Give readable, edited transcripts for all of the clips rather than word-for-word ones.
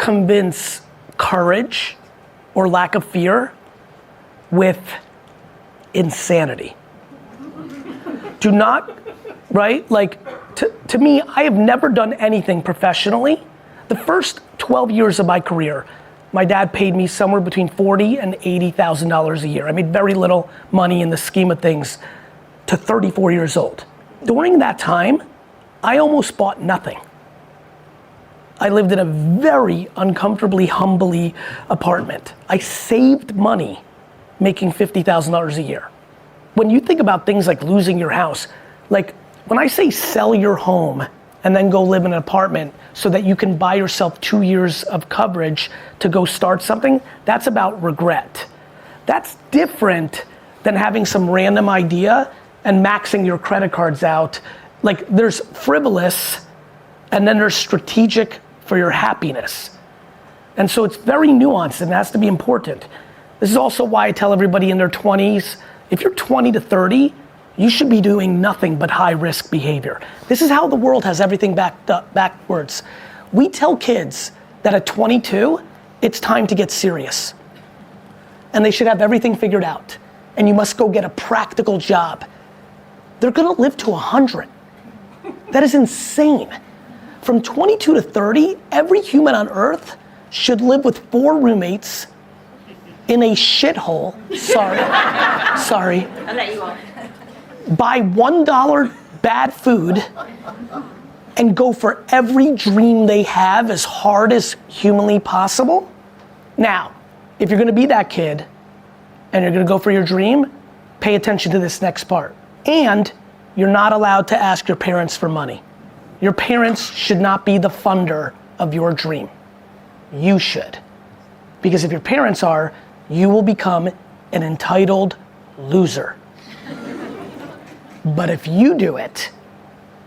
convince courage or lack of fear with insanity. Do not, right? Like, to me, I have never done anything professionally. The first 12 years of my career, my dad paid me somewhere between $40,000 and $80,000 a year. I made very little money in the scheme of things to 34 years old. During that time, I almost bought nothing. I lived in a very uncomfortably, humbly apartment. I saved money making $50,000 a year. When you think about things like losing your house, like when I say sell your home and then go live in an apartment so that you can buy yourself 2 years of coverage to go start something, that's about regret. That's different than having some random idea and maxing your credit cards out. Like, there's frivolous and then there's strategic for your happiness. And so it's very nuanced and it has to be important. This is also why I tell everybody in their 20s, if you're 20 to 30, you should be doing nothing but high risk behavior. This is how the world has everything backwards. We tell kids that at 22, it's time to get serious. And they should have everything figured out. And you must go get a practical job. They're gonna live to 100. That is insane. From 22 to 30, every human on earth should live with 4 roommates in a shithole, sorry. I'll let you on. Buy $1 bad food and go for every dream they have as hard as humanly possible. Now, if you're gonna be that kid and you're gonna go for your dream, pay attention to this next part. And you're not allowed to ask your parents for money. Your parents should not be the funder of your dream. You should. Because if your parents are, you will become an entitled loser. But if you do it,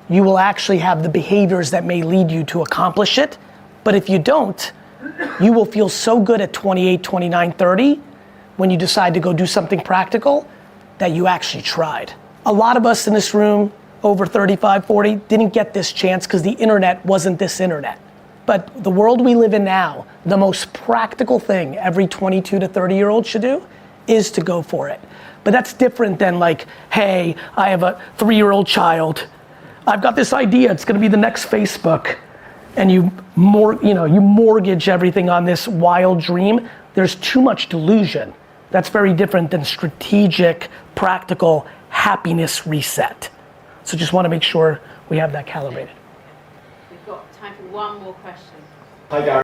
you will actually have the behaviors that may lead you to accomplish it. But if you don't, you will feel so good at 28, 29, 30 when you decide to go do something practical that you actually tried. A lot of us in this room, over 35, 40, didn't get this chance because the internet wasn't this internet. But the world we live in now, the most practical thing every 22 to 30 year old should do is to go for it. But that's different than like, hey, I have a 3-year-old child. I've got this idea, it's gonna be the next Facebook. And you mortgage everything on this wild dream. There's too much delusion. That's very different than strategic, practical happiness reset. So just wanna make sure we have that calibrated. We've got time for one more question. Hi, Gary.